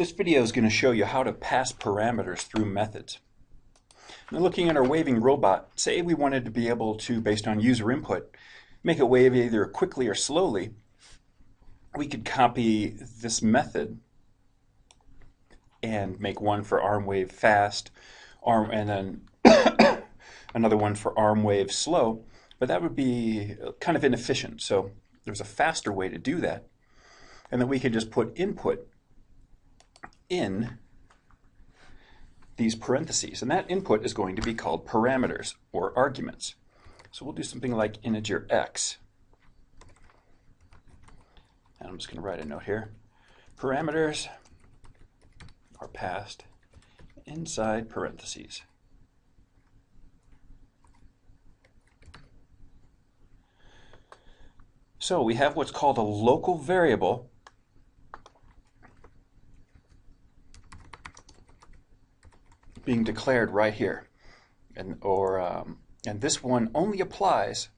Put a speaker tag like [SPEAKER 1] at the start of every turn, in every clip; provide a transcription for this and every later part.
[SPEAKER 1] This video is going to show you how to pass parameters through methods. Now, looking at our waving robot, say we wanted to be able to, based on user input, make it wave either quickly or slowly. We could copy this method and make one for arm wave fast, and then another one for arm wave slow, but that would be kind of inefficient. So there's a faster way to do that, and then we can just put input in these parentheses, and that input is going to be called parameters or arguments. So we'll do something like integer x, and I'm just going to write a note here. Parameters are passed inside parentheses. So we have what's called a local variable being declared right here, and this one only applies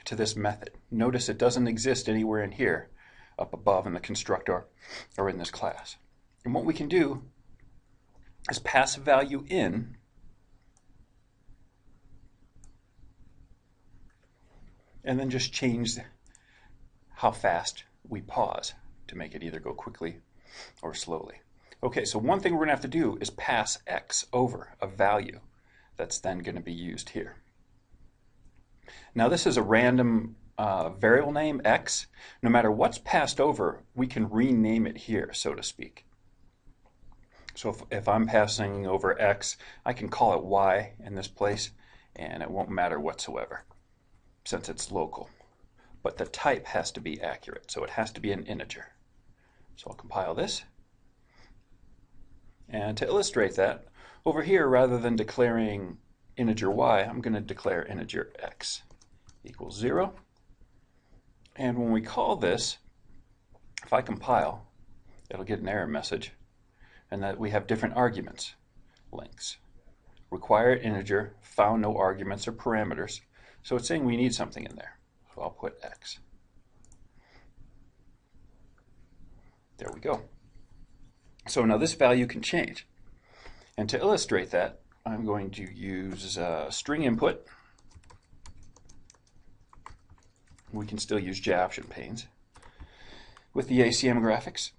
[SPEAKER 1] to this method. Notice it doesn't exist anywhere in here up above in the constructor or in this class. And what we can do is pass a value in and then just change how fast we pause to make it either go quickly or slowly. Okay, so one thing we're going to have to do is pass x over, a value that's then going to be used here. Now this is a random variable name, x. No matter what's passed over, we can rename it here, so to speak. So if I'm passing over x, I can call it y in this place, and it won't matter whatsoever since it's local. But the type has to be accurate, so it has to be an integer. So I'll compile this. And to illustrate that, over here, rather than declaring integer y, I'm going to declare integer x equals 0. And when we call this, if I compile, it'll get an error message, and that we have different arguments, lengths. Required integer, found no arguments or parameters. So it's saying we need something in there. So I'll put x. There we go. So now this value can change. And to illustrate that, I'm going to use string input. We can still use JOption panes with the ACM graphics.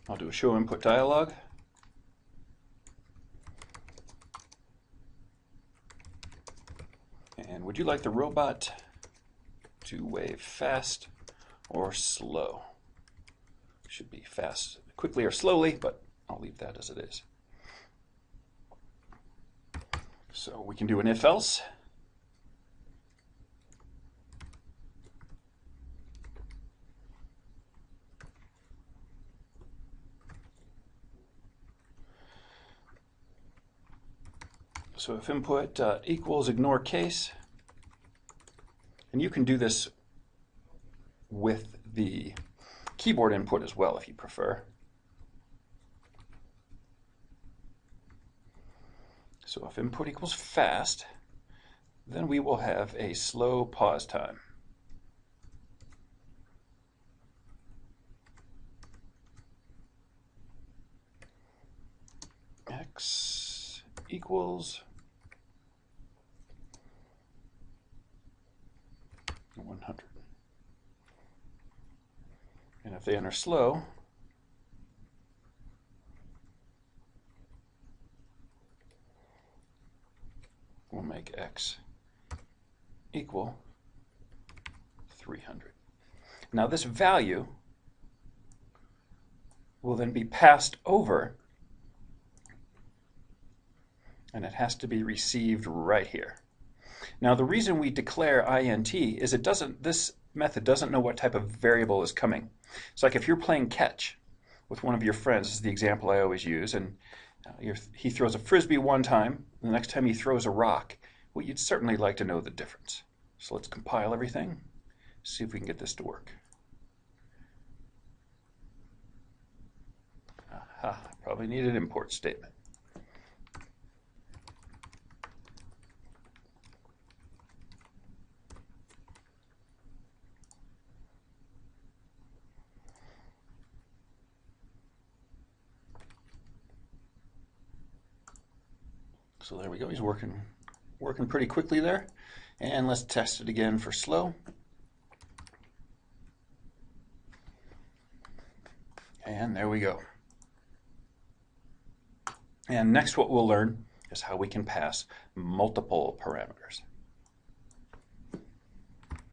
[SPEAKER 1] I'll do a show input dialog. And would you like the robot to wave fast or slow? Should be fast, quickly or slowly, but I'll leave that as it is. So we can do an if-else. So if input equals ignore case, and you can do this with the keyboard input as well if you prefer. So if input equals fast, then we will have a slow pause time. X equals 100. And if they enter slow, we'll make x equal 300. Now this value will then be passed over, and it has to be received right here. Now the reason we declare int is this method doesn't know what type of variable is coming. It's like if you're playing catch with one of your friends, this is the example I always use, and he throws a frisbee one time, and the next time he throws a rock. Well, you'd certainly like to know the difference. So let's compile everything, see if we can get this to work. Aha, probably need an import statement. So there we go. He's working pretty quickly there. And let's test it again for slow. And there we go. And next what we'll learn is how we can pass multiple parameters.